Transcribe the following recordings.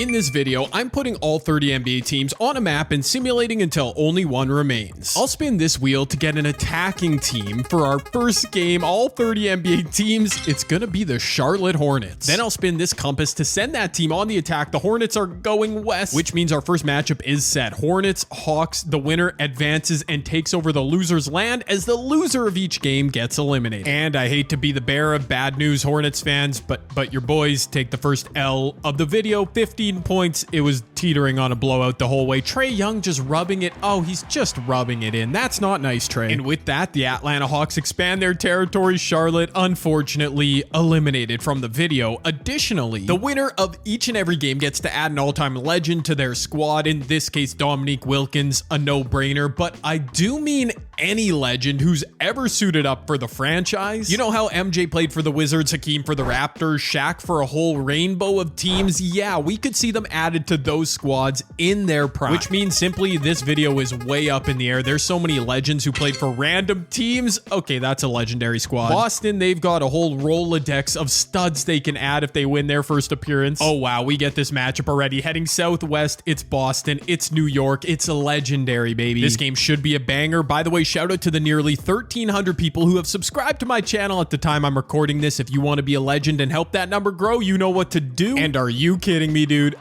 In this video, I'm putting all 30 NBA teams on a map and simulating until only one remains. I'll spin this wheel to get an attacking team. For our first game, all 30 NBA teams, it's gonna be the Charlotte Hornets. Then I'll spin this compass to send that team on the attack. The Hornets are going west, which means our first matchup is set. Hornets, Hawks, the winner advances and takes over the loser's land as the loser of each game gets eliminated. And I hate to be the bearer of bad news, Hornets fans, but your boys take the first L of the video. 15 points. It was teetering on a blowout the whole way. Trae Young just rubbing it. Oh, he's just rubbing it in. That's not nice, Trae. And with that, the Atlanta Hawks expand their territory. Charlotte, unfortunately, eliminated from the video. Additionally, the winner of each and every game gets to add an all-time legend to their squad. In this case, Dominique Wilkins, a no-brainer. But I do mean any legend who's ever suited up for the franchise. You know how MJ played for the Wizards, Hakeem for the Raptors, Shaq for a whole rainbow of teams? Yeah, we could see them added to those squads in their prime, which means simply this video is way up in the air. There's so many legends who played for random teams. Okay, that's a legendary squad. Boston, they've got a whole Rolodex of studs they can add if they win their first appearance. Oh wow, we get this matchup already. Heading southwest, it's Boston, it's New York, it's a legendary, baby. This game should be a banger. By the way, shout out to the nearly 1,300 people who have subscribed to my channel at the time I'm recording this. If you want to be a legend and help that number grow, you know what to do. And are you kidding me, dude?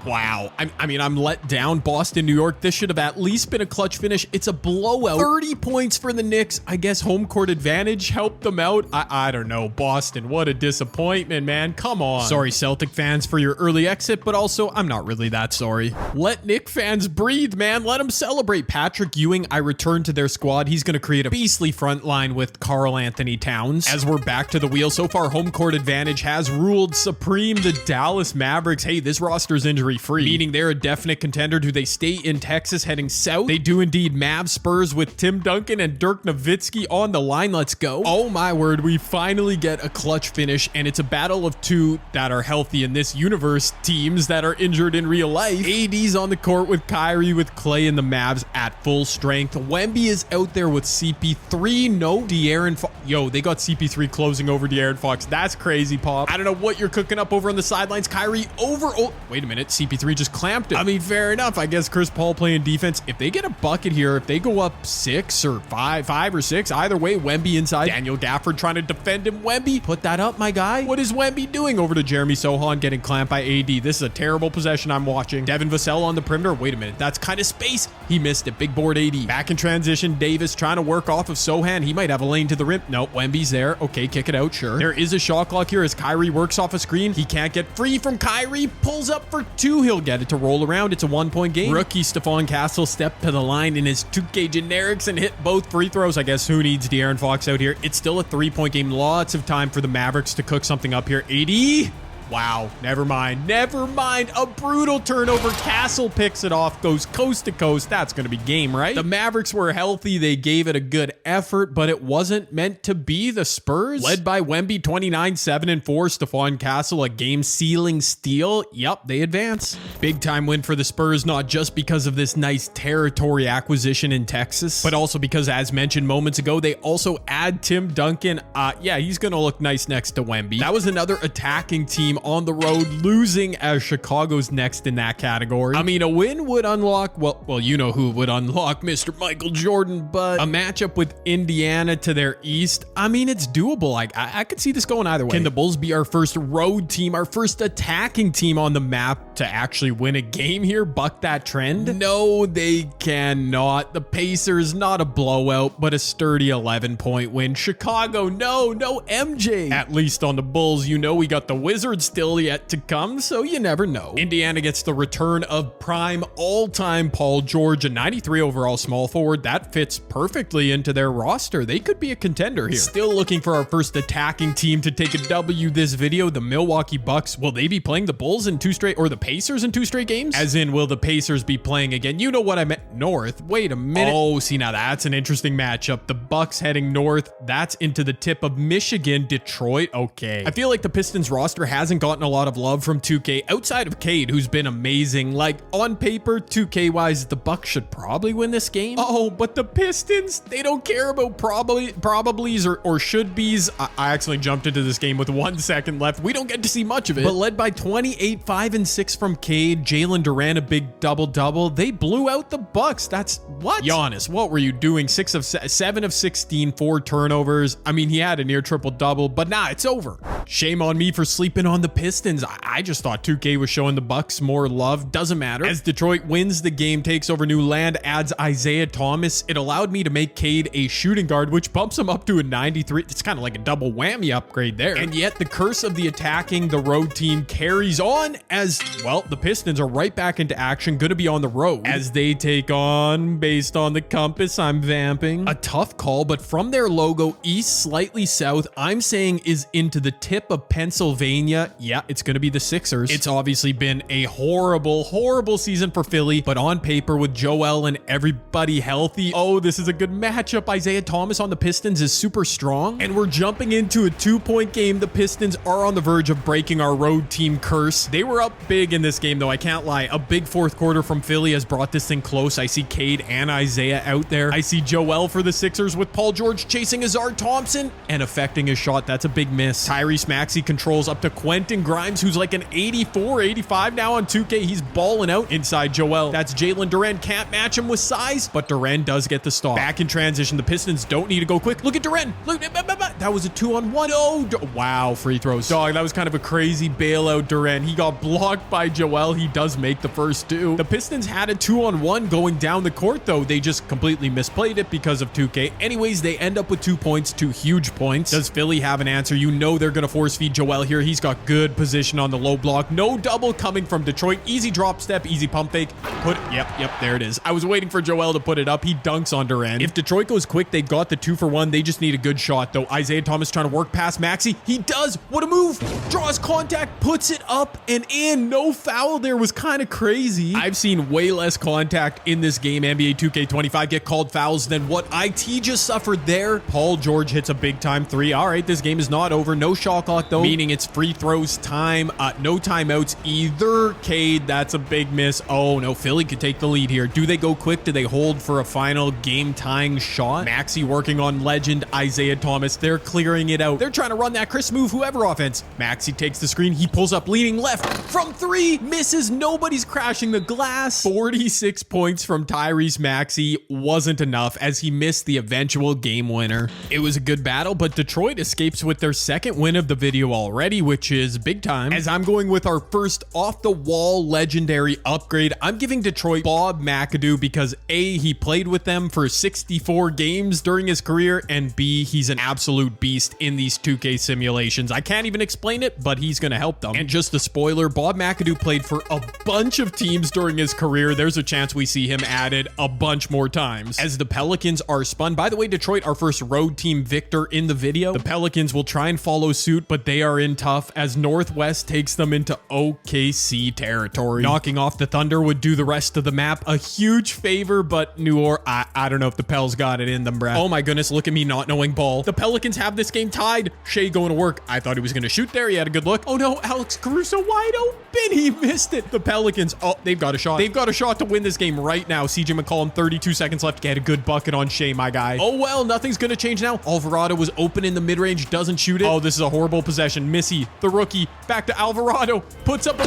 Wow. I mean, I'm let down. Boston, New York. This should have at least been a clutch finish. It's a blowout. 30 points for the Knicks. I guess home court advantage helped them out. I don't know. Boston, what a disappointment, man. Come on. Sorry, Celtic fans, for your early exit, but also I'm not really that sorry. Let Knick fans breathe, man. Let them celebrate. Patrick Ewing, I returned to their squad. He's going to create a beastly front line with Karl Anthony Towns. As we're back to the wheel, so far home court advantage has ruled supreme. The Dallas Mavericks, hey, this roster's injury free, meaning they're a definite contender. Do they stay in Texas heading south? They do indeed. Mavs Spurs with Tim Duncan and Dirk Nowitzki on the line. Let's go. Oh my word, we finally get a clutch finish, and it's a battle of two that are healthy in this universe, teams that are injured in real life. AD's on the court with Kyrie, with Clay and the Mavs at full strength. Wemby is out there with CP3. No De'Aaron Fox. Yo, they got CP3 closing over De'Aaron Fox. That's crazy, Pop. I don't know what you're cooking up over on the sidelines. Kyrie over. Oh, wait a minute. CP3 just clamped it. I mean, fair enough. I guess Chris Paul playing defense. If they get a bucket here, if they go up 6 or 5 or 6, either way, Wemby inside. Daniel Gafford trying to defend him. Wemby, put that up, my guy. What is Wemby doing? Over to Jeremy Sohan, getting clamped by AD. This is a terrible possession I'm watching. Devin Vassell on the perimeter. Wait a minute. That's kind of space. He missed it. Big board AD. Back in transition. Davis trying to work off of Sohan. He might have a lane to the rim. No, Wemby's there. Okay, kick it out. Sure. There is a shot clock here as Kyrie works off a screen. He can't get free from Kyrie. Pulls up for 2. He'll get it to roll around. It's a 1-point game. Rookie Stephon Castle stepped to the line in his 2K generics and hit both free throws. I guess who needs De'Aaron Fox out here? It's still a 3-point game. Lots of time for the Mavericks to cook something up here. AD. Wow, never mind. Never mind. A brutal turnover. Castle picks it off, goes coast to coast. That's going to be game, right? The Mavericks were healthy. They gave it a good effort, but it wasn't meant to be. The Spurs, led by Wemby, 29, 7 and 4. Stephon Castle, a game-sealing steal. Yep, they advance. Big time win for the Spurs, not just because of this nice territory acquisition in Texas, but also because, as mentioned moments ago, they also add Tim Duncan. Yeah, he's going to look nice next to Wemby. That was another attacking team on the road, losing as Chicago's next in that category. I mean, a win would unlock, well, you know who would unlock, Mr. Michael Jordan, but a matchup with Indiana to their east, I mean, it's doable. I could see this going either way. Can the Bulls be our first road team, our first attacking team on the map to actually win a game here, buck that trend? No, they cannot. The Pacers, not a blowout, but a sturdy 11-point win. Chicago, no MJ. At least on the Bulls, you know we got the Wizards still yet to come, so you never know. Indiana gets the return of prime all-time Paul George, a 93 overall small forward. That fits perfectly into their roster. They could be a contender here. Still looking for our first attacking team to take a W this video. The Milwaukee Bucks, will they be playing the Bulls in 2 straight, or the Pacers in 2 straight games? As in, will the Pacers be playing again? You know what I meant. North. Wait a minute. Oh, see, now that's an interesting matchup. The Bucks heading north. That's into the tip of Michigan, Detroit. Okay. I feel like the Pistons roster hasn't hasn't gotten a lot of love from 2K outside of Cade, who's been amazing. Like, on paper, 2K wise, the Bucks should probably win this game. Oh, but the Pistons, they don't care about probablys or should be's. I accidentally jumped into this game with 1 second left. We don't get to see much of it, but led by 28, 5 and 6 from Cade, Jalen Duren, a big double-double. They blew out the Bucks. That's what? Giannis, what were you doing? 7 of 16, 4 turnovers. I mean, he had a near triple-double, but nah, it's over. Shame on me for sleeping on the Pistons. I just thought 2K was showing the Bucks more love. Doesn't matter. As Detroit wins the game, takes over new land, adds Isaiah Thomas, it allowed me to make Cade a shooting guard, which bumps him up to a 93. It's kind of like a double whammy upgrade there. And yet the curse of the attacking the road team carries on as, well, the Pistons are right back into action, going to be on the road as they take on, based on the compass, I'm vamping. A tough call, but from their logo, east, slightly south, I'm saying is into the tip of Pennsylvania. Yeah, it's going to be the Sixers. It's obviously been a horrible, horrible season for Philly, but on paper with Joel and everybody healthy, oh, this is a good matchup. Isaiah Thomas on the Pistons is super strong, and we're jumping into a 2-point game. The Pistons are on the verge of breaking our road team curse. They were up big in this game, though. I can't lie. A big fourth quarter from Philly has brought this thing close. I see Cade and Isaiah out there. I see Joel for the Sixers with Paul George chasing Azar Thompson and affecting his shot. That's a big miss. Tyrese Maxey controls up to Quentin Grimes, who's like an 84, 85 now on 2K. He's balling out inside Joel. That's Jalen Duren. Can't match him with size, but Duren does get the stop. Back in transition. The Pistons don't need to go quick. Look at Duren. Look, that was a 2-on-1. Oh, wow, free throws. Dog, that was kind of a crazy bailout, Duren. He got blocked by Joel. He does make the first two. The Pistons had a 2-on-1 going down the court, though. They just completely misplayed it because of 2K. Anyways, they end up with 2 points, 2 huge points. Does Philly have an answer? You know they're going to force feed Joel here. He's got good position on the low block. No double coming from Detroit. Easy drop step, easy pump fake. Yep, there it is. I was waiting for Joel to put it up. He dunks on Duren. If Detroit goes quick, they've got the 2-for-1. They just need a good shot, though. Isaiah Thomas trying to work past Maxey. He does. What a move. Draws contact, puts it up and in. No foul there. Was kind of crazy. I've seen way less contact in this game, NBA 2K25, get called fouls than what IT just suffered there. Paul George hits a big time 3. All right, this game is not over. No shot clock, though, meaning it's free throws time. No timeouts either. Cade, that's a big miss. Oh, no, Philly could take the lead here. Do they go quick? Do they hold for a final game-tying shot? Maxey working on legend Isaiah Thomas. They're clearing it out. They're trying to run that Chris move, whoever offense. Maxey takes the screen. He pulls up, leading left from 3. Misses. Nobody's crashing the glass. 46 points from Tyrese Maxey wasn't enough as he missed the eventual game winner. It was a good battle, but Detroit escapes with their second win of the video already, which is big time. As I'm going with our first off-the-wall legendary upgrade, I'm giving Detroit Bob McAdoo because A, he played with them for 64 games during his career, and B, he's an absolute beast in these 2K simulations. I can't even explain it, but he's going to help them. And just a spoiler, Bob McAdoo played for a bunch of teams during his career. There's a chance we see him added a bunch more times. As the Pelicans are spun, by the way, Detroit, our first road team victor in the video. The Pelicans will try and follow suit, but they are in tough as Northwest takes them into OKC territory. Knocking off the Thunder would do the rest of the map a huge favor, but I don't know if the Pels got it in them, bruh. Oh my goodness, look at me not knowing ball. The Pelicans have this game tied. Shea going to work. I thought he was going to shoot there. He had a good look. Oh no, Alex Caruso wide open. He missed it. The Pelicans, oh, they've got a shot. They've got a shot to win this game right now. CJ McCollum, 32 seconds left. Get a good bucket on Shea, my guy. Oh well, nothing's going to change now. Alvarado was open in the mid-range, doesn't shoot it. Oh, this is a horrible possession. Missy, the rookie, back to Alvarado, puts up a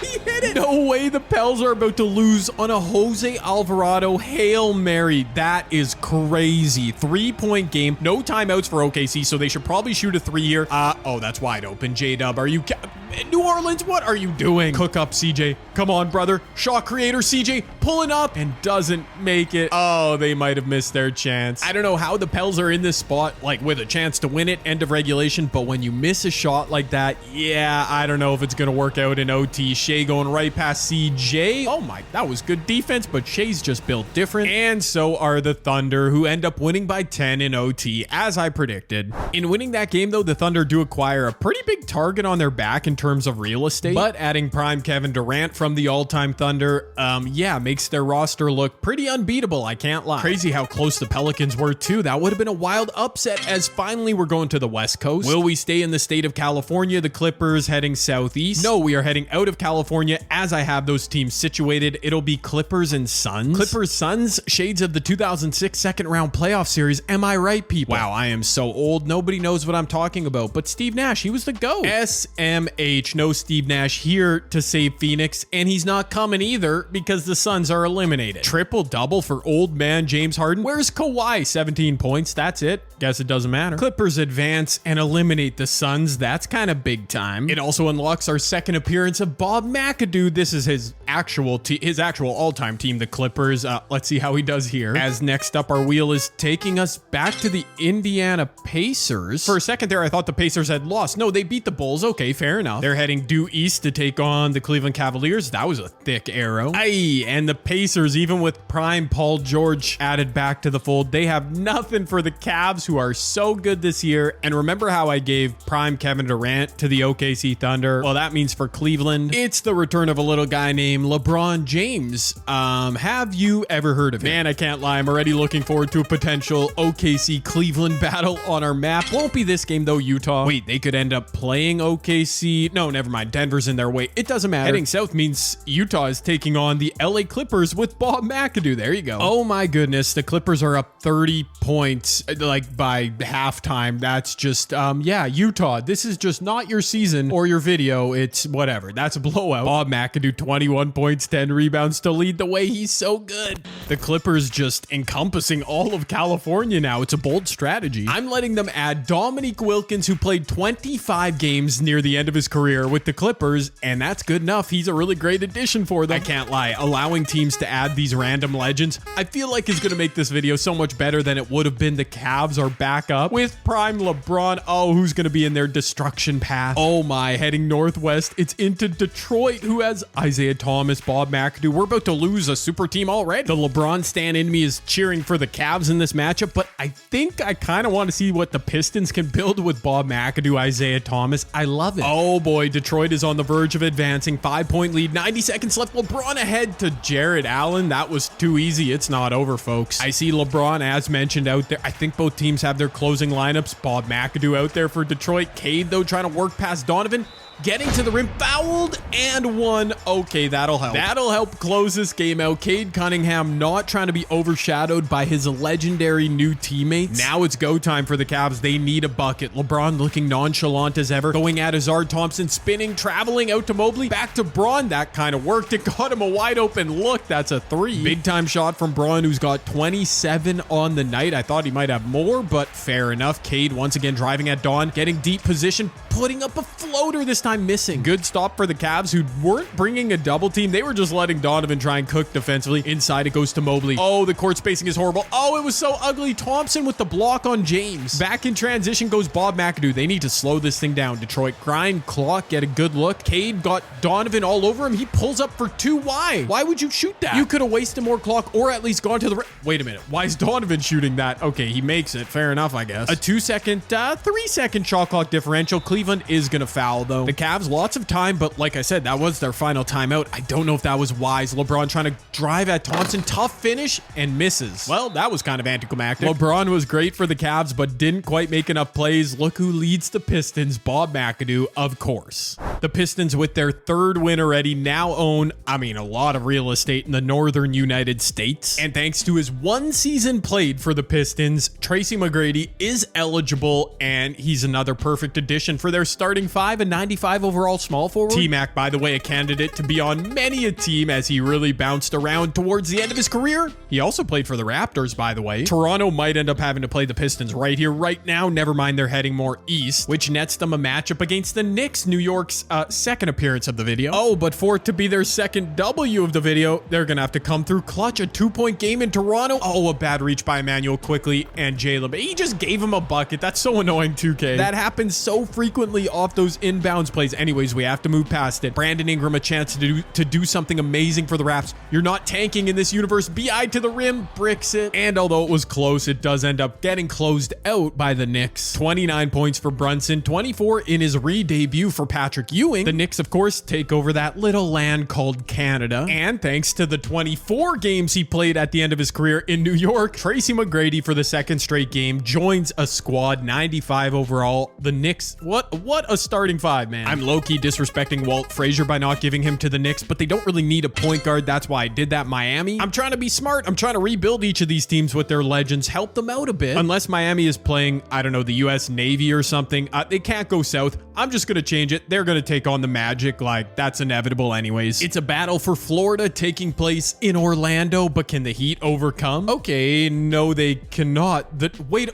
he hit it. No way the Pels are about to lose on a Jose Alvarado Hail Mary. That is crazy. 3-point game. No timeouts for OKC, so they should probably shoot a 3 here. Oh, that's wide open. J-Dub, are you... New Orleans, what are you doing? Cook up, CJ. Come on, brother. Shot creator, CJ, pulling up and doesn't make it. Oh, they might have missed their chance. I don't know how the Pels are in this spot, like with a chance to win it, end of regulation, but when you miss a shot like that, yeah, I don't know if it's going to work out in OT. Shea going right past CJ. Oh my, that was good defense, but Shea's just built different. And so are the Thunder, who end up winning by 10 in OT, as I predicted. In winning that game, though, the Thunder do acquire a pretty big target on their back in terms of real estate, but adding prime Kevin Durant from the all-time Thunder, yeah, makes their roster look pretty unbeatable, I can't lie. Crazy how close the Pelicans were too. That would have been a wild upset, as finally we're going to the West Coast. Will we stay in the state of California? The Clippers heading southeast? No, we are heading out of California as I have those teams situated. It'll be Clippers and Suns. Clippers, Suns, shades of the 2006 second round playoff series. Am I right, people? Wow, I am so old. Nobody knows what I'm talking about, but Steve Nash, he was the GOAT. SMH, no Steve Nash here to save Phoenix, and he's not coming either because the Suns are eliminated. Triple-double for old man James Harden. Where's Kawhi? 17 points, that's it. Guess it doesn't matter. Clippers advance and eliminate the Suns. That's kind of big time. It also unlocks our second appearance of Bob McAdoo. This is his actual all-time team, the Clippers. Let's see how he does here. As next up, our wheel is taking us back to the Indiana Pacers. For a second there, I thought the Pacers had lost. No, they beat the Bulls. Okay, fair enough. They're heading due east to take on the Cleveland Cavaliers. That was a thick arrow. Aye, and the Pacers, even with prime Paul George added back to the fold, they have nothing for the Cavs, who are so good this year. And remember how I gave prime Kevin Durant to the OKC Thunder? Well, that means for Cleveland, it's the return of a little guy named LeBron James. Have you ever heard of him? Man, I can't lie. I'm already looking forward to a potential OKC Cleveland battle on our map. Won't be this game though, Utah. Wait, they could end up playing OKC. No, never mind. Denver's in their way. It doesn't matter. Heading south means Utah is taking on the LA Clippers with Bob McAdoo. There you go. Oh my goodness. The Clippers are up 30 points like by halftime. That's just, yeah, Utah. This is just not your season or your video. It's whatever. That's a blowout. Bob McAdoo, 21 points, 10 rebounds to lead the way. He's so good. The Clippers just encompassing all of California now. It's a bold strategy. I'm letting them add Dominique Wilkins, who played 25 games near the end of his career with the Clippers, and that's good enough. He's a really great addition for them. I can't lie. Allowing teams to add these random legends, I feel like is going to make this video so much better than it would have been. The Cavs are back up with prime LeBron. Oh, who's going to be in their destruction path? Oh my, heading northwest. It's into Detroit, who has Isaiah Thomas, Bob McAdoo. We're about to lose a super team already. The LeBron stan in me is cheering for the Cavs in this matchup, but I think I kind of want to see what the Pistons can build with Bob McAdoo, Isaiah Thomas. I love it. Oh boy, Detroit is on the verge of advancing. 5-point lead, 90 seconds left. LeBron ahead to Jared Allen. That was too easy. It's not over, folks. I see LeBron, as mentioned, out there. I think both teams have their closing lineups. Bob McAdoo out there for Detroit. Cade, though, trying to work past Donovan. Getting to the rim, fouled, and one. Okay, that'll help. That'll help close this game out. Cade Cunningham not trying to be overshadowed by his legendary new teammates. Now it's go time for the Cavs. They need a bucket. LeBron looking nonchalant as ever. Going at Azar Thompson, spinning, traveling out to Mobley. Back to Braun. That kind of worked. It got him a wide open look. That's a three. Big time shot from Braun, who's got 27 on the night. I thought he might have more, but fair enough. Cade once again driving at Don, getting deep position, putting up a floater this time, missing. Good stop for the Cavs, who weren't bringing a double team. They were just letting Donovan try and cook defensively. Inside it goes to Mobley. Oh, the court spacing is horrible. Oh, it was so ugly. Thompson with the block on James. Back in transition goes Bob McAdoo. They need to slow this thing down. Detroit grind, clock, get a good look. Cade got Donovan all over him. He pulls up for two. Why? Why would you shoot that? You could have wasted more clock or at least gone to the... Wait a minute. Why is Donovan shooting that? Okay, he makes it. Fair enough, I guess. A 3-second shot clock differential. Cleveland is going to foul, though. The Cavs, lots of time, but like I said, that was their final timeout. I don't know if that was wise. LeBron trying to drive at Thompson. Tough finish and misses. Well, that was kind of anticlimactic. LeBron was great for the Cavs, but didn't quite make enough plays. Look who leads the Pistons. Bob McAdoo, of course. The Pistons, with their third win already, now own, a lot of real estate in the northern United States. And thanks to his one season played for the Pistons, Tracy McGrady is eligible, and he's another perfect addition for their starting five, a 95 overall small forward. T-Mac, by the way, a candidate to be on many a team as he really bounced around towards the end of his career. He also played for the Raptors, by the way. Toronto might end up having to play the Pistons right here, right now. Never mind, they're heading more east, which nets them a matchup against the Knicks, New York's second appearance of the video. Oh, but for it to be their second W of the video, they're gonna have to come through clutch. A 2-point game in Toronto. Oh, a bad reach by Emmanuel quickly, and Jalen. He just gave him a bucket. That's so annoying, 2K. That happens so frequently off those inbounds first place. Anyways, we have to move past it. Brandon Ingram, a chance to do something amazing for the Raps. You're not tanking in this universe. BI to the rim, bricks it. And although it was close, it does end up getting closed out by the Knicks. 29 points for Brunson, 24 in his re-debut for Patrick Ewing. The Knicks, of course, take over that little land called Canada. And thanks to the 24 games he played at the end of his career in New York, Tracy McGrady for the second straight game joins a squad, 95 overall. The Knicks, what a starting five, man. I'm low-key disrespecting Walt Frazier by not giving him to the Knicks, but they don't really need a point guard. That's why I did that. Miami, I'm trying to be smart. I'm trying to rebuild each of these teams with their legends, help them out a bit. Unless Miami is playing, I don't know, the US Navy or something. They can't go south. I'm just going to change it. They're going to take on the Magic. Like, that's inevitable anyways. It's a battle for Florida taking place in Orlando, but can the Heat overcome? Okay, no, they cannot.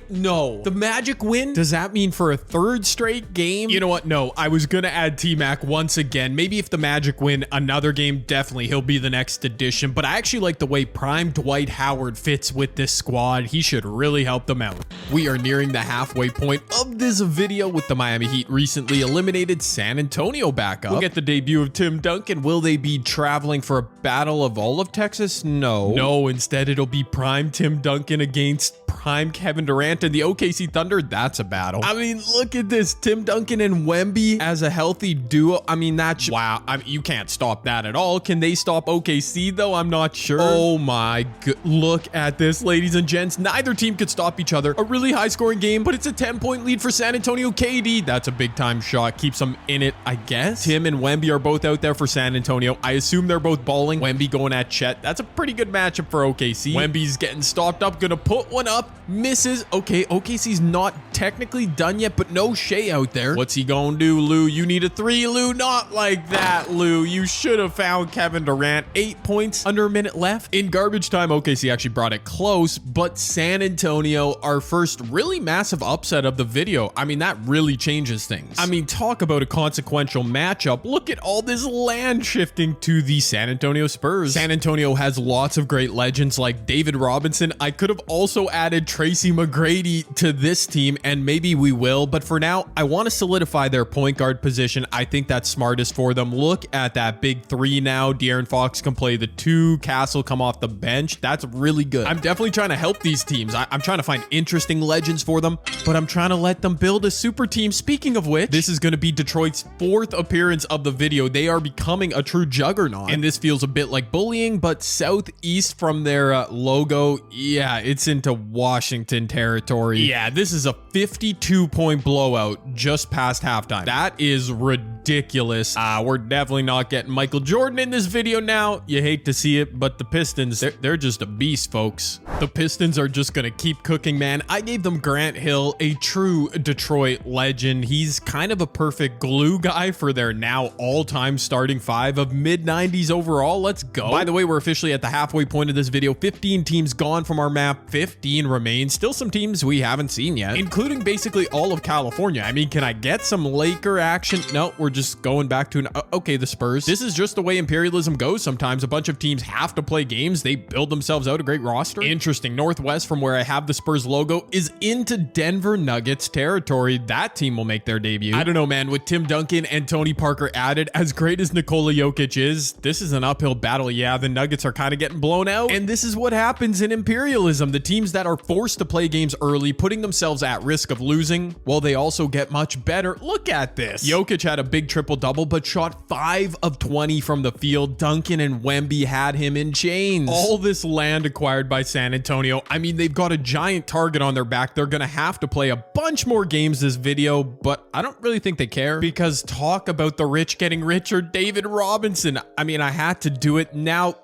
No. The Magic win? Does that mean for a third straight game? You know what? No, I was going to add T-Mac once again. Maybe if the Magic win another game, definitely he'll be the next addition, but I actually like the way prime Dwight Howard fits with this squad. He should really help them out. We are nearing the halfway point of this video with the Miami Heat recently eliminated San Antonio back up. We'll get the debut of Tim Duncan. Will they be traveling for a battle of all of Texas? No, instead it'll be prime Tim Duncan against prime Kevin Durant and the OKC Thunder. That's a battle. I mean, look at this. Tim Duncan and Wemby as a healthy duo. I mean, that's wow. I mean, you can't stop that at all. Can they stop OKC though? I'm not sure. Oh my god. Look at this, ladies and gents. Neither team could stop each other. A really high scoring game, but it's a 10-point lead for San Antonio. KD, that's a big time shot. Keeps them in it, I guess. Tim and Wemby are both out there for San Antonio. I assume they're both balling. Wemby going at Chet. That's a pretty good matchup for OKC. Wemby's getting stopped up. Gonna put one up. Misses. Okay, OKC's not technically done yet, but no Shea out there. What's he gonna do, Lou? You need a three, Lou. Not like that, Lou. You should have found Kevin Durant. 8 points, under a minute left. In garbage time, OKC actually brought it close, but San Antonio, our first really massive upset of the video. I mean, that really changes things. I mean, talk about a consequential matchup. Look at all this land shifting to the San Antonio Spurs. San Antonio has lots of great legends like David Robinson. I could have also added Tracy McGrady to this team, and maybe we will, but for now, I want to solidify their point guard position. I think that's smartest for them. Look at that big three now. De'Aaron Fox can play the two. Castle come off the bench. That's really good. I'm definitely trying to help these teams. I'm trying to find interesting legends for them, but I'm trying to let them build a super team. Speaking of which, this is going to be Detroit's 4th appearance of the video. They are becoming a true juggernaut, and this feels a bit like bullying, but southeast from their logo, yeah, it's into Washington territory. Yeah, this is a 52-point blowout just past halftime. That is ridiculous. We're definitely not getting Michael Jordan in this video now. You hate to see it, but the Pistons, they're just a beast, folks. The Pistons are just gonna keep cooking, man. I gave them Grant Hill, a true Detroit legend. He's kind of a perfect glue guy for their now all-time starting five of mid-90s overall. Let's go. By the way, we're officially at the halfway point of this video. 15 teams gone from our map. 15 remain. Still some teams we haven't seen yet, including basically all of California. I mean, can I get some Laker action? No, we're just going back to okay, the Spurs. This is just the way imperialism goes sometimes. A bunch of teams have to play games. They build themselves out a great roster. Interesting. Northwest, from where I have the Spurs logo, is into Denver Nuggets territory. That team will make their debut. I don't know, man. With Tim Duncan and Tony Parker added, as great as Nikola Jokic is, this is an uphill battle. Yeah, the Nuggets are kind of getting blown out, and this is what happens in imperialism. The teams that are forced to play games early, putting themselves at risk of losing, while they also get much better. Look at this. Jokic had a big triple-double, but shot 5 of 20 from the field. Duncan and Wemby had him in chains. All this land acquired by San Antonio. I mean, they've got a giant target on their back. They're gonna have to play a bunch more games this video, but I don't really think they care, because talk about the rich getting richer. David Robinson. I mean, I had to do it. Now,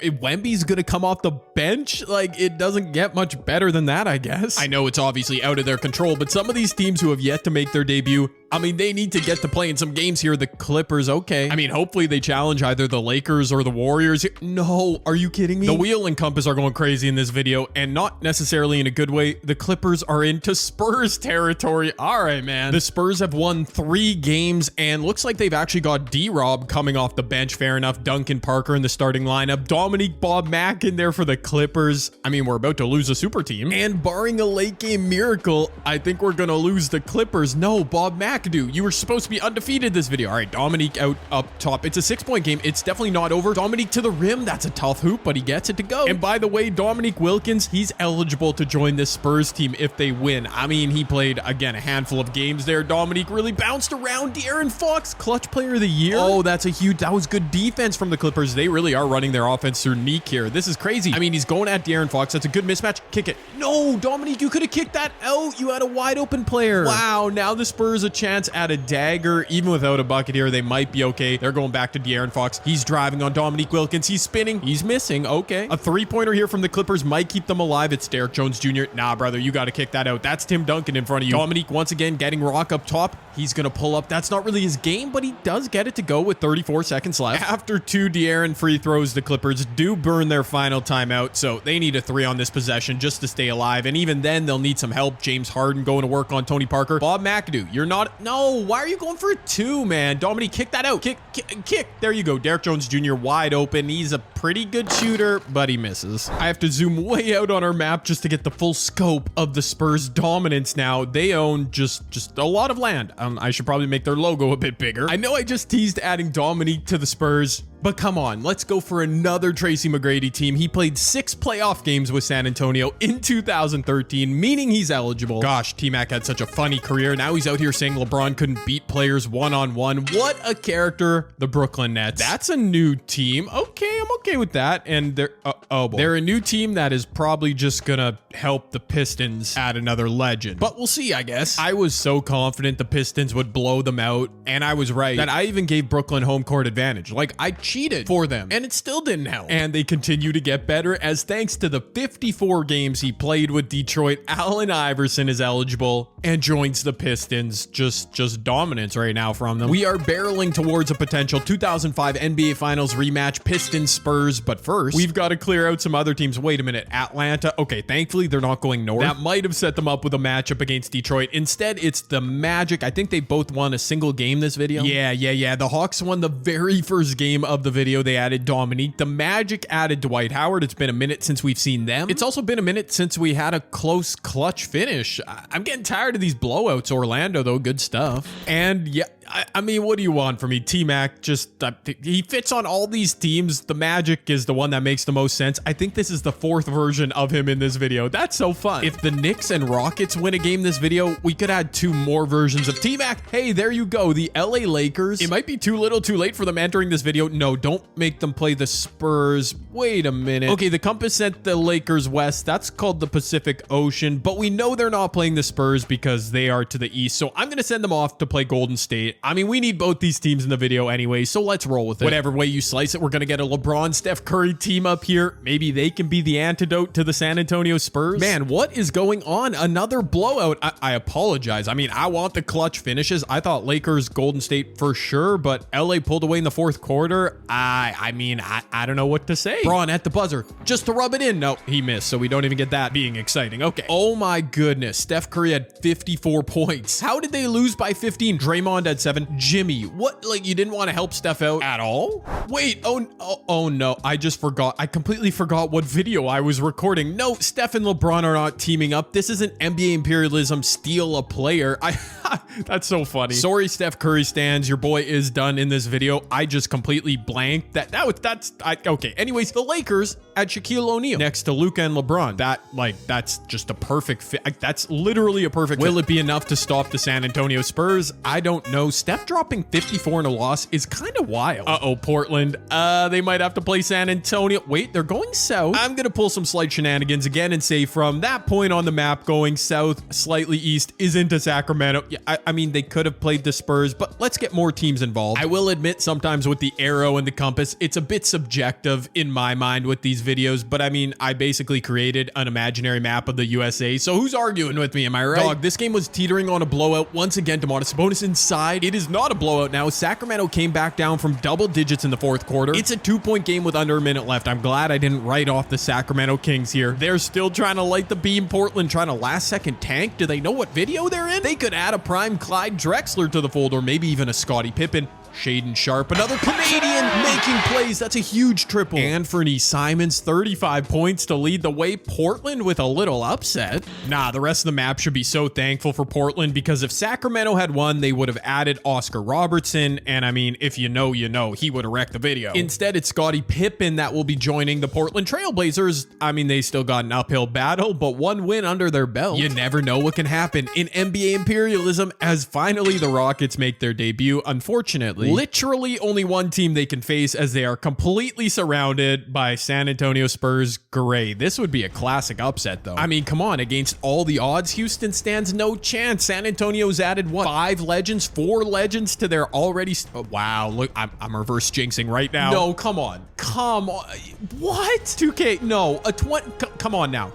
if Wemby's gonna come off the bench, like, it doesn't get much better than that, I guess. I know it's obviously out of their control, but some of these teams who have yet to make their debut, I mean, they need to get to play in some games here. The Clippers, okay. I mean, hopefully they challenge either the Lakers or the Warriors. No, are you kidding me? The wheel and compass are going crazy in this video, and not necessarily in a good way. The Clippers are into Spurs territory. All right, man. The Spurs have won 3 games, and looks like they've actually got D-Rob coming off the bench. Fair enough. Duncan Parker in the starting lineup. Dominique Bob Mack in there for the Clippers. I mean, we're about to lose a super team. And barring a late game miracle, I think we're going to lose the Clippers. No, Bob Mack McAdoo, you were supposed to be undefeated this video. All right, Dominique out up top. It's a 6-point game. It's definitely not over. Dominique to the rim. That's a tough hoop, but he gets it to go. And by the way, Dominique Wilkins, he's eligible to join this Spurs team if they win. I mean, he played, again, a handful of games there. Dominique really bounced around. De'Aaron Fox, clutch player of the year. Oh, that was good defense from the Clippers. They really are running their offense through Neek here. This is crazy. I mean, he's going at De'Aaron Fox. That's a good mismatch. Kick it. No, Dominique, you could have kicked that out. You had a wide open player. Wow, now the Spurs a chance at a dagger. Even without a bucket here, they might be okay. They're going back to De'Aaron Fox. He's driving on Dominique Wilkins. He's spinning. He's missing. Okay. A three-pointer here from the Clippers might keep them alive. It's Derrick Jones Jr. Nah, brother, you got to kick that out. That's Tim Duncan in front of you. Dominique once again getting rock up top. He's going to pull up. That's not really his game, but he does get it to go with 34 seconds left. After 2 De'Aaron free throws, the Clippers do burn their final timeout, so they need a 3 on this possession just to stay alive, and even then, they'll need some help. James Harden going to work on Tony Parker. Bob McAdoo, you're not... No, why are you going for a 2, man? Dominique, kick that out. Kick. There you go. Derrick Jones Jr. wide open. He's a pretty good shooter, but he misses. I have to zoom way out on our map just to get the full scope of the Spurs' dominance now. They own just a lot of land. I should probably make their logo a bit bigger. I know I just teased adding Dominique to the Spurs, but come on, let's go for another Tracy McGrady team. He played 6 playoff games with San Antonio in 2013, meaning he's eligible. Gosh, T-Mac had such a funny career. Now he's out here saying LeBron couldn't beat players one-on-one. What a character, the Brooklyn Nets. That's a new team. Okay, I'm okay with that. And they're, oh boy. They're a new team that is probably just gonna help the Pistons add another legend. But we'll see, I guess. I was so confident the Pistons would blow them out, and I was right. That I even gave Brooklyn home court advantage. Like, I cheated for them, and it still didn't help. And they continue to get better, as thanks to the 54 games he played with Detroit, Allen Iverson is eligible and joins the Pistons. Just dominance right now from them. We are barreling towards a potential 2005 NBA Finals rematch, Pistons Spurs, but first, we've got to clear out some other teams. Wait a minute, Atlanta. Okay, thankfully they're not going north. That might have set them up with a matchup against Detroit. Instead, it's the Magic. I think they both won a single game this video. Yeah. The Hawks won the very first game of the video. They added Dominique. The Magic added Dwight Howard. It's been a minute since we've seen them. It's also been a minute since we had a close clutch finish. I'm getting tired of these blowouts. Orlando, though, good stuff. And yeah, I mean, what do you want from me? T-Mac, just, he fits on all these teams. The Magic is the one that makes the most sense. I think this is the 4th version of him in this video. That's so fun. If the Knicks and Rockets win a game this video, we could add 2 more versions of T-Mac. Hey, there you go. The LA Lakers. It might be too little too late for them entering this video. No, don't make them play the Spurs. Wait a minute. Okay, the compass sent the Lakers west. That's called the Pacific Ocean, but we know they're not playing the Spurs because they are to the east. So I'm going to send them off to play Golden State. I mean, we need both these teams in the video anyway, so let's roll with it. Whatever way you slice it, we're going to get a LeBron, Steph Curry team up here. Maybe they can be the antidote to the San Antonio Spurs. Man, what is going on? Another blowout. I apologize. I mean, I want the clutch finishes. I thought Lakers, Golden State for sure, but LA pulled away in the 4th quarter. I mean, I don't know what to say. Braun at the buzzer, just to rub it in. No, he missed, so we don't even get that being exciting. Okay. Oh my goodness. Steph Curry had 54 points. How did they lose by 15? Draymond had 7. Jimmy, what? Like, you didn't want to help Steph out at all? Wait, oh no, I just forgot. I completely forgot what video I was recording. No, Steph and LeBron are not teaming up. This isn't NBA imperialism, steal a player. That's so funny. Sorry, Steph Curry stans, your boy is done in this video. I just completely blanked. Okay. Anyways, the Lakers at Shaquille O'Neal next to Luka and LeBron. That's just a perfect fit. That's literally a perfect fit. Will it be enough to stop the San Antonio Spurs? I don't know. Steph dropping 54 in a loss is kind of wild. Uh-oh, Portland. They might have to play San Antonio. Wait, they're going south. I'm gonna pull some slight shenanigans again and say from that point on the map, going south, slightly east, is into Sacramento. Yeah, I mean, they could have played the Spurs, but let's get more teams involved. I will admit, sometimes with the arrow and the compass, it's a bit subjective in my mind with these videos, but I mean, I basically created an imaginary map of the USA, so who's arguing with me? Am I right? Dog, this game was teetering on a blowout. Once again, Domantas Sabonis inside. It is not a blowout now. Sacramento came back down from double digits in the 4th quarter. It's a 2-point game with under a minute left. I'm glad I didn't write off the Sacramento Kings here. They're still trying to light the beam. Portland trying to last second tank. Do they know what video they're in? They could add a prime Clyde Drexler to the fold, or maybe even a Scottie Pippen. Shaden Sharp, another Canadian making plays. That's a huge triple. Anthony Simons, 35 points to lead the way. Portland with a little upset. Nah, the rest of the map should be so thankful for Portland, because if Sacramento had won, they would have added Oscar Robertson. And I mean, if you know, you know, he would have wrecked the video. Instead, it's Scottie Pippen that will be joining the Portland Trailblazers. I mean, they still got an uphill battle, but one win under their belt. You never know what can happen in NBA imperialism, as finally the Rockets make their debut. Unfortunately, literally only one team they can face, as they are completely surrounded by San Antonio Spurs gray. This would be a classic upset though. I mean, come on, against all the odds, Houston stands no chance. San Antonio's added what, 4 legends to their already, oh, wow, look, I'm reverse jinxing right now. No, come on, what? 2K, no, a 20, come on now.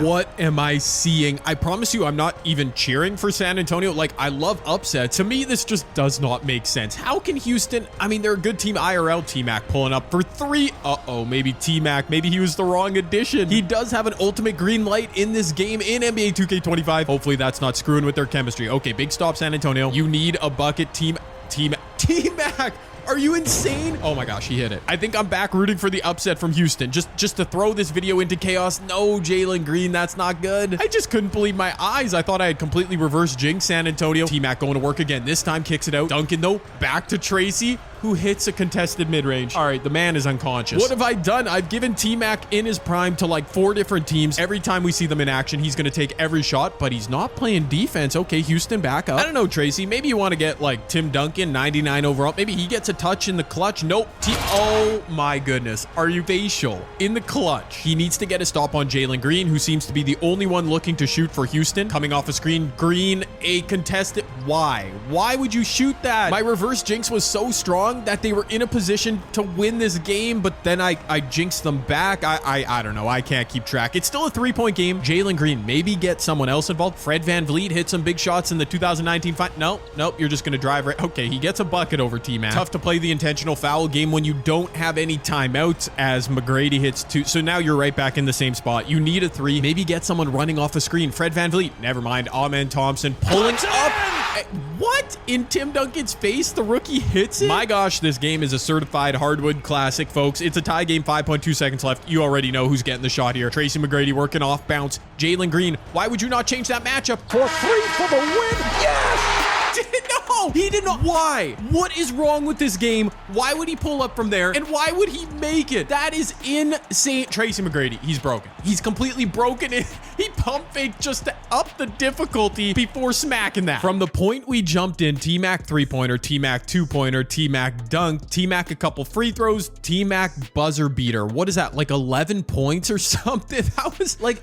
What am I seeing? I promise you, I'm not even cheering for San Antonio. Like, I love upsets. To me, this just does not make sense. How can Houston, I mean, they're a good team. IRL, T-Mac pulling up for 3. Uh-oh, maybe T-Mac, maybe he was the wrong addition. He does have an ultimate green light in this game in NBA 2K25. Hopefully that's not screwing with their chemistry. Okay, big stop, San Antonio. You need a bucket, T-Mac. Are you insane? Oh my gosh, he hit it. I think I'm back rooting for the upset from Houston. Just to throw this video into chaos. No, Jalen Green, that's not good. I just couldn't believe my eyes. I thought I had completely reversed jinx San Antonio. T-Mac going to work again. This time kicks it out. Duncan though, back to Tracy, who hits a contested mid-range. All right, the man is unconscious. What have I done? I've given T-Mac in his prime to like 4 different teams. Every time we see them in action, he's going to take every shot, but he's not playing defense. Okay, Houston, back up. I don't know, Tracy. Maybe you want to get like Tim Duncan, 99 overall. Maybe he gets a touch in the clutch. Nope. Oh my goodness. Are you facial? In the clutch. He needs to get a stop on Jalen Green, who seems to be the only one looking to shoot for Houston. Coming off a screen, Green, a contested. Why? Why would you shoot that? My reverse jinx was so strong that they were in a position to win this game, but then I jinxed them back. I don't know. I can't keep track. It's still a 3-point game. Jalen Green, maybe get someone else involved. Fred VanVleet hit some big shots in the 2019 fight. Nope, you're just going to drive right. Okay, he gets a bucket over T-Man. Tough to play the intentional foul game when you don't have any timeouts, as McGrady hits 2. So now you're right back in the same spot. You need a 3. Maybe get someone running off a screen. Fred VanVleet. Never mind. Amen Thompson pulling up. What? In Tim Duncan's face, the rookie hits it? My gosh, this game is a certified hardwood classic, folks. It's a tie game, 5.2 seconds left. You already know who's getting the shot here. Tracy McGrady working off bounce. Jalen Green, why would you not change that matchup? For 3 for the win. Yes! No, he did not. Why? What is wrong with this game? Why would he pull up from there? And why would he make it? That is insane. Tracy McGrady, he's broken. He's completely broken it. He pump faked just to up the difficulty before smacking that. From the point we jumped in, T-Mac 3-pointer, T-Mac 2-pointer, T-Mac dunk, T-Mac a couple free throws, T-Mac buzzer beater. What is that? Like 11 points or something? That was like,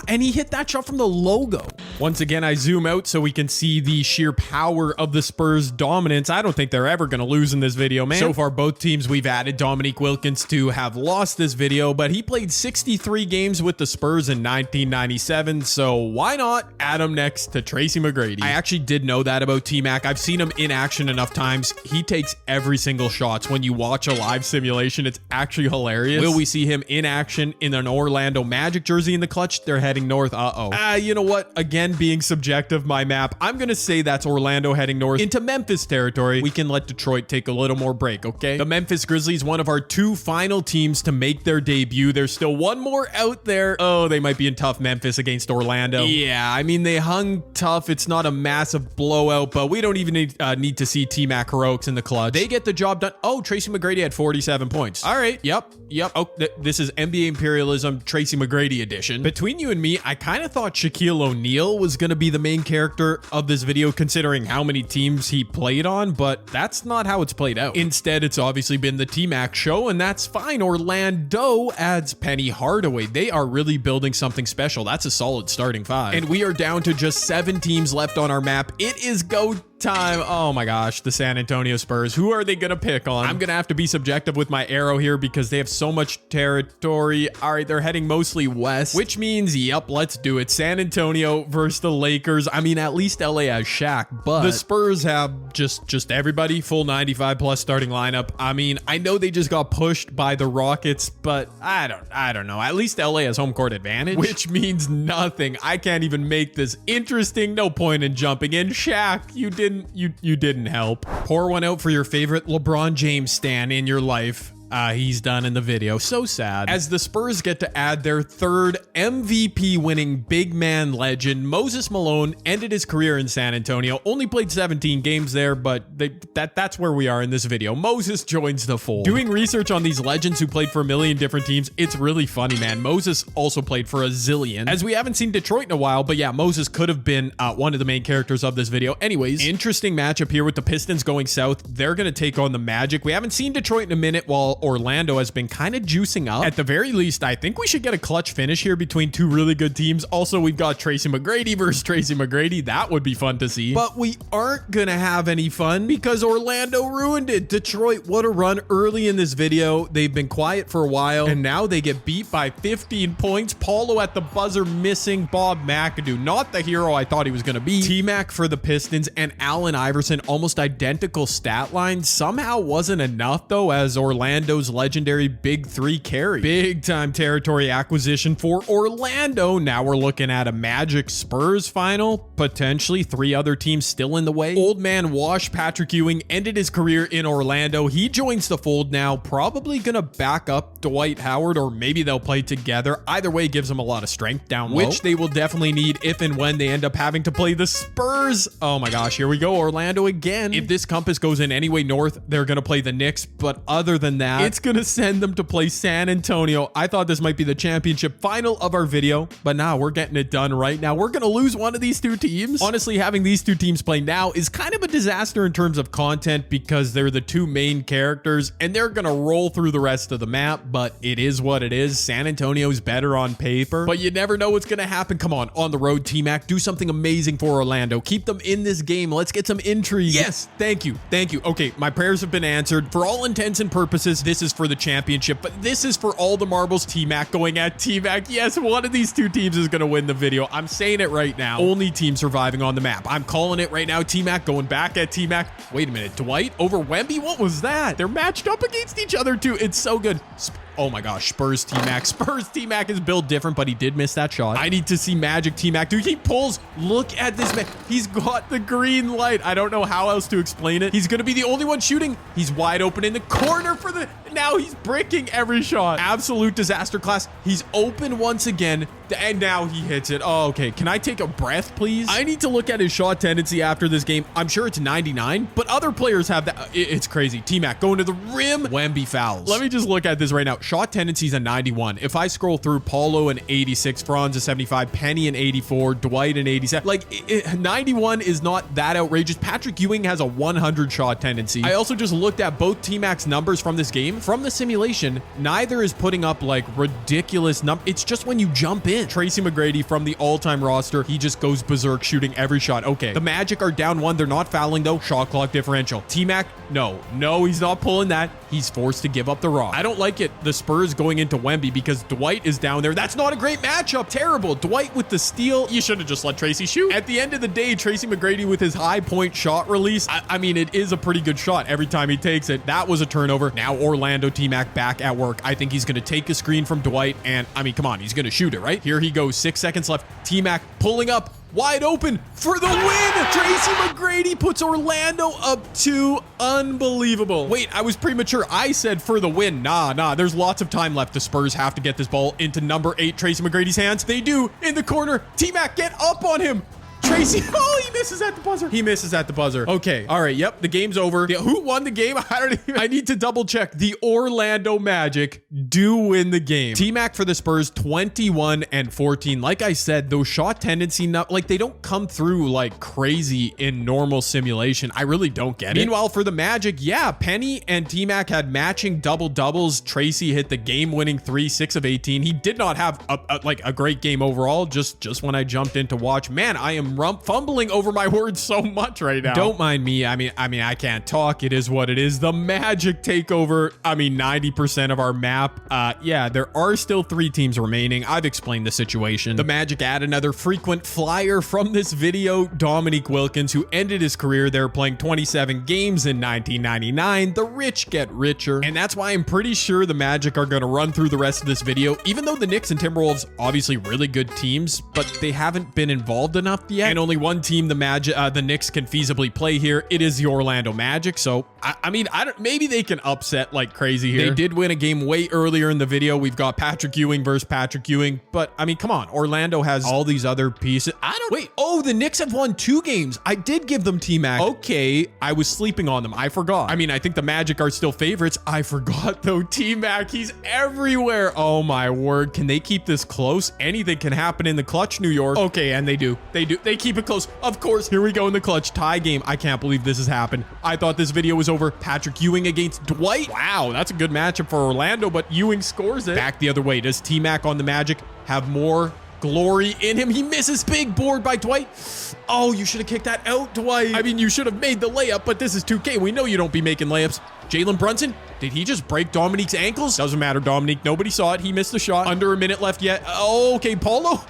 and he hit that shot from the logo. Once again, I zoom out so we can see the sheer power of the Spurs dominance. I don't think they're ever going to lose in this video, man. So far, both teams we've added Dominique Wilkins to have lost this video, but he played 63 games with the Spurs in 1997, so why not add him next to Tracy McGrady? I actually did know that about T-Mac. I've seen him in action enough times. He takes every single shot. When you watch a live simulation, it's actually hilarious. Will we see him in action in an Orlando Magic jersey in the clutch? They're heading north. You know what? Again, being subjective, my map, I'm going to say that's Orlando heading north into Memphis territory. We can let Detroit take a little more break, okay? The Memphis Grizzlies, one of our 2 final teams to make their debut. There's still one more out there. Oh, they might be in tough Memphis against Orlando. Yeah, I mean, they hung tough. It's not a massive blowout, but we don't even need to see T-Mac heroics in the clutch. They get the job done. Oh, Tracy McGrady had 47 points. All right. Yep. Oh, this is NBA Imperialism Tracy McGrady edition. Between you and me, I kind of thought Shaquille O'Neal was going to be the main character of this video, considering how many teams he played on, but that's not how it's played out. Instead, it's obviously been the T-Mac show, and that's fine. Orlando adds Penny Hardaway. They are really building something special. That's a solid starting 5. And we are down to just 7 teams left on our map. It is go time. Oh my gosh, the San Antonio Spurs. Who are they gonna pick on? I'm gonna have to be subjective with my arrow here because they have so much territory. All right, they're heading mostly west, which means, yep, let's do it. San Antonio versus the Lakers. I mean, at least LA has Shaq, but the Spurs have just everybody, full 95 plus starting lineup. I mean, I know they just got pushed by the Rockets, but I don't know. At least LA has home court advantage, which means nothing. I can't even make this interesting. No point in jumping in. Shaq, you did didn't help. Pour one out for your favorite LeBron James stan in your life. He's done in the video. So sad. As the Spurs get to add their third MVP winning big man legend, Moses Malone ended his career in San Antonio. Only played 17 games there, but that's where we are in this video. Moses joins the fold. Doing research on these legends who played for a million different teams, it's really funny, man. Moses also played for a zillion. As we haven't seen Detroit in a while, but yeah, Moses could have been one of the main characters of this video. Anyways, interesting matchup here with the Pistons going south. They're going to take on the Magic. We haven't seen Detroit in a minute while Orlando has been kind of juicing up. At the very least, I think we should get a clutch finish here between two really good teams. Also, we've got Tracy McGrady versus Tracy McGrady. That would be fun to see. But we aren't gonna have any fun because Orlando ruined it. Detroit, what a run early in this video. They've been quiet for a while, and now they get beat by 15 points. Paulo at the buzzer missing. Bob McAdoo, not the hero I thought he was gonna be. T-Mac for the Pistons and Allen Iverson, almost identical stat lines. Somehow wasn't enough though, as Orlando's legendary big three carry. Big time territory acquisition for Orlando. Now we're looking at a Magic Spurs final, potentially three other teams still in the way. Old man Wash Patrick Ewing ended his career in Orlando. He joins the fold now, probably gonna back up Dwight Howard, or maybe they'll play together. Either way gives them a lot of strength down low, which they will definitely need if and when they end up having to play the Spurs. Oh my gosh, here we go, Orlando again. If this compass goes in any way north, they're gonna play the Knicks, but other than that, it's gonna send them to play San Antonio. I thought this might be the championship final of our video, but now we're getting it done right now. We're gonna lose one of these two teams. Honestly, having these two teams play now is kind of a disaster in terms of content because they're the two main characters and they're gonna roll through the rest of the map, but it is what it is. San Antonio's better on paper, but you never know what's gonna happen. Come on the road, T-Mac, do something amazing for Orlando. Keep them in this game. Let's get some intrigue. Yes, thank you. Okay, my prayers have been answered. For all intents and purposes, this is for the championship, but this is for all the marbles. T-Mac going at T-Mac. Yes, one of these two teams is going to win the video. I'm saying it right now. Only team surviving on the map. I'm calling it right now. T-Mac going back at T-Mac. Wait a minute. Dwight over Wemby? What was that? They're matched up against each other too. It's so good. Oh my gosh, Spurs T-Mac. Spurs T-Mac is built different, but he did miss that shot. I need to see Magic T-Mac. Dude, he pulls. Look at this man. He's got the green light. I don't know how else to explain it. He's going to be the only one shooting. He's wide open in the corner for the... Now he's bricking every shot. Absolute disaster class. He's open once again, and now he hits it. Oh, okay. Can I take a breath, please? I need to look at his shot tendency after this game. I'm sure it's 99, but other players have that. It's crazy. T-Mac going to the rim. Wemby fouls. Let me just look at this right now. Shot tendency's a 91. If I scroll through, Paulo an 86, Franz a 75, Penny an 84, Dwight an 87. Like, 91 is not that outrageous. Patrick Ewing has a 100 shot tendency. I also just looked at both T-Mac's numbers from this game. From the simulation, neither is putting up like ridiculous numbers. It's just when you jump in. Tracy McGrady from the all-time roster, he just goes berserk shooting every shot. Okay, the Magic are down one. They're not fouling though. Shot clock differential. T-Mac, no, he's not pulling that. He's forced to give up the rock. I don't like it. The Spurs going into Wemby because Dwight is down there. That's not a great matchup. Terrible. Dwight with the steal. You should have just let Tracy shoot. At the end of the day, Tracy McGrady with his high point shot release. I mean, it is a pretty good shot every time he takes it. That was a turnover. Now Orlando T-Mac back at work. I think he's going to take a screen from Dwight, and I mean, come on, he's going to shoot it, right? Here he goes. 6 seconds left. T-Mac pulling up. Wide open for the win. Tracy McGrady puts Orlando up 2. Unbelievable. Wait, I was premature. I said for the win. Nah. There's lots of time left. The Spurs have to get this ball into number 8, Tracy McGrady's hands. They do. In the corner. T-Mac, get up on him. Tracy, oh, he misses at the buzzer. He misses at the buzzer. Okay. All right. Yep. The game's over. Who won the game? I need to double check. The Orlando Magic do win the game. T-Mac for the Spurs, 21 and 14. Like I said, those shot tendency, like they don't come through like crazy in normal simulation. I really don't get it. Meanwhile, for the Magic, yeah, Penny and T-Mac had matching double doubles. Tracy hit the game-winning 3, 6 of 18. He did not have a great game overall. Just when I jumped in to watch, man, I am fumbling over my words so much right now. Don't mind me. I mean, I can't talk. It is what it is. The Magic take over, 90% of our map. Yeah, there are still 3 teams remaining. I've explained the situation. The Magic add another frequent flyer from this video, Dominique Wilkins, who ended his career there playing 27 games in 1999. The rich get richer, and that's why I'm pretty sure the Magic are going to run through the rest of this video, even though the Knicks and Timberwolves, obviously really good teams, but they haven't been involved enough yet. And only one team the Knicks can feasibly play here. It is the Orlando Magic. So, I mean, maybe they can upset like crazy here. They did win a game way earlier in the video. We've got Patrick Ewing versus Patrick Ewing. But, I mean, come on. Orlando has all these other pieces. Wait. Oh, the Knicks have won 2 games. I did give them T-Mac. Okay. I was sleeping on them. I forgot. I mean, I think the Magic are still favorites. I forgot, though. T-Mac, he's everywhere. Oh, my word. Can they keep this close? Anything can happen in the clutch, New York. Okay, and they do. They keep it close. Of course. Here we go in the clutch. Tie game. I can't believe this has happened. I thought this video was over. Patrick Ewing against Dwight. Wow, that's a good matchup for Orlando, but Ewing scores it. Back the other way. Does T-Mac on the Magic have more glory in him? He misses. Big board by Dwight. Oh, you should have kicked that out, Dwight. I mean, you should have made the layup, but this is 2K. We know you don't be making layups. Jalen Brunson, did he just break Dominique's ankles? Doesn't matter, Dominique. Nobody saw it. He missed the shot. Under a minute left yet. Oh, okay, Paulo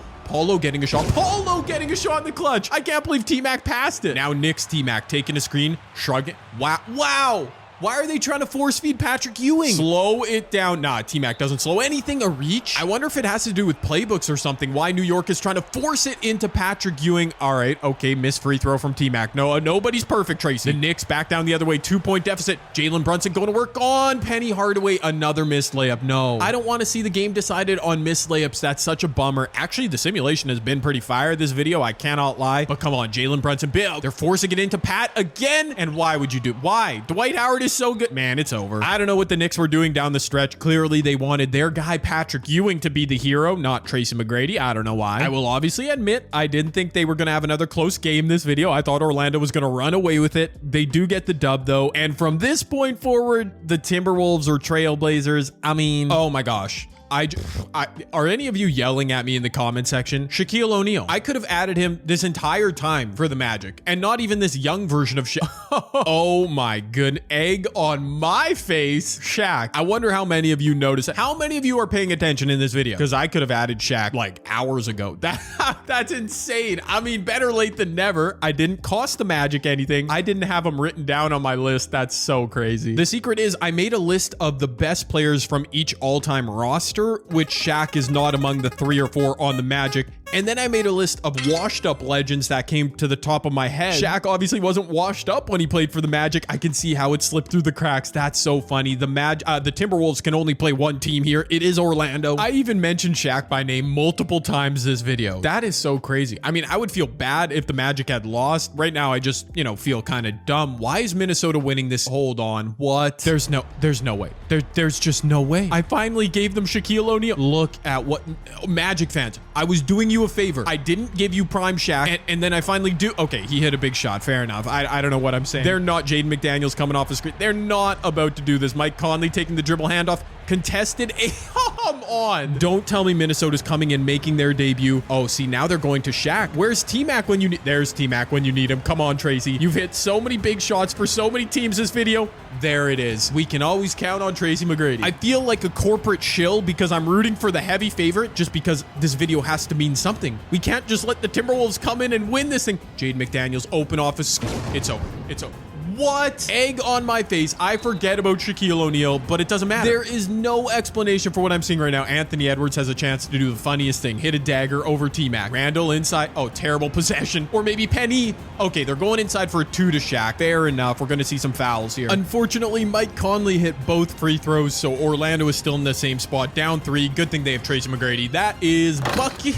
getting a shot. Paulo getting a shot in the clutch. I can't believe T-Mac passed it. Now Knicks T-Mac taking a screen, shrugging. Wow. Why are they trying to force feed Patrick Ewing? Slow it down. Nah, T-Mac doesn't slow anything a reach. I wonder if it has to do with playbooks or something. Why New York is trying to force it into Patrick Ewing. All right, okay, missed free throw from T-Mac. No, nobody's perfect, Tracy. The Knicks back down the other way. 2-point deficit. Jalen Brunson going to work on Penny Hardaway. Another missed layup. No, I don't want to see the game decided on missed layups. That's such a bummer. Actually, the simulation has been pretty fire this video. I cannot lie. But come on, Jalen Brunson. Bill, they're forcing it into Pat again. And why would you do? Why? Dwight Howard is so good. Man, it's over. I don't know what the Knicks were doing down the stretch. Clearly, they wanted their guy, Patrick Ewing, to be the hero, not Tracy McGrady. I don't know why. I will obviously admit, I didn't think they were going to have another close game this video. I thought Orlando was going to run away with it. They do get the dub, though. And from this point forward, the Timberwolves or Trailblazers, I mean, oh my gosh. Are any of you yelling at me in the comment section? Shaquille O'Neal. I could have added him this entire time for the Magic, and not even this young version of Shaq. Oh my good egg on my face, Shaq. I wonder how many of you noticed it. How many of you are paying attention in this video? Because I could have added Shaq like hours ago. That's insane. I mean, better late than never. I didn't cost the Magic anything. I didn't have them written down on my list. That's so crazy. The secret is I made a list of the best players from each all-time roster, which Shaq is not among the 3 or 4 on the Magic. And then I made a list of washed up legends that came to the top of my head. Shaq obviously wasn't washed up when he played for the Magic. I can see how it slipped through the cracks. That's so funny. The Timberwolves can only play one team here. It is Orlando. I even mentioned Shaq by name multiple times this video. That is so crazy. I mean, I would feel bad if the Magic had lost. Right now, I just, feel kind of dumb. Why is Minnesota winning this? Hold on. What? There's no way. There's just no way. I finally gave them Shaquille O'Neal. Look at what Magic fans. I was doing you a favor. I didn't give you prime Shaq, and then I finally do. Okay, he hit a big shot. Fair enough. I don't know what I'm saying. They're not Jaden McDaniels coming off the screen. They're not about to do this. Mike Conley taking the dribble handoff. Contested. Come on. Don't tell me Minnesota's coming in making their debut. Oh, see, now they're going to Shaq. Where's T-Mac when you need... There's T-Mac when you need him. Come on, Tracy. You've hit so many big shots for so many teams this video. There it is. We can always count on Tracy McGrady. I feel like a corporate shill because I'm rooting for the heavy favorite just because this video has to mean something. We can't just let the Timberwolves come in and win this thing. Jaden McDaniels, open office. It's over. It's over. What? Egg on my face. I forget about Shaquille O'Neal, but it doesn't matter. There is no explanation for what I'm seeing right now. Anthony Edwards has a chance to do the funniest thing. Hit a dagger over T-Mac. Randall inside. Oh, terrible possession. Or maybe Penny. Okay, they're going inside for a 2 to Shaq. Fair enough. We're going to see some fouls here. Unfortunately, Mike Conley hit both free throws, so Orlando is still in the same spot. Down 3. Good thing they have Tracy McGrady. That is bucket.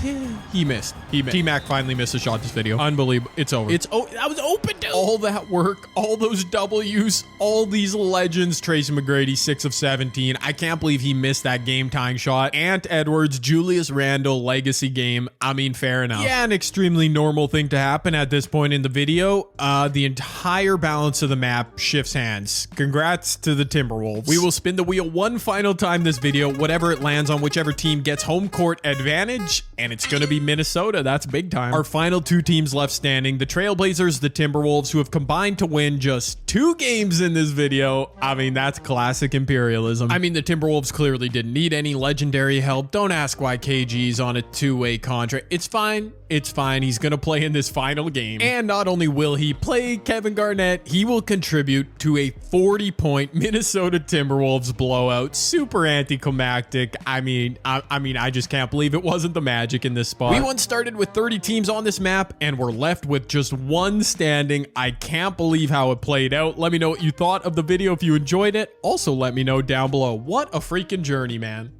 He missed. T-Mac finally missed a shot this video. Unbelievable. It's over. That was open, dude. All that work. All those W's, all these legends. Tracy McGrady, 6 of 17. I can't believe he missed that game-tying shot. Ant Edwards, Julius Randle, legacy game. I mean, fair enough. Yeah, an extremely normal thing to happen at this point in the video. The entire balance of the map shifts hands. Congrats to the Timberwolves. We will spin the wheel one final time this video. Whatever it lands on, whichever team gets home court advantage, and it's going to be Minnesota. That's big time. Our final 2 teams left standing, the Trailblazers, the Timberwolves, who have combined to win just 2 games in this video. I mean, that's classic imperialism. I mean, the Timberwolves clearly didn't need any legendary help. Don't ask why KG's on a 2-way contract. It's fine. It's fine. He's going to play in this final game. And not only will he play Kevin Garnett, he will contribute to a 40-point Minnesota Timberwolves blowout. Super anticlimactic. I mean, I just can't believe it wasn't the Magic in this spot. We once started with 30 teams on this map and we're left with just one standing. I can't believe how it played out. Let me know what you thought of the video if you enjoyed it. Also, let me know down below. What a freaking journey, man.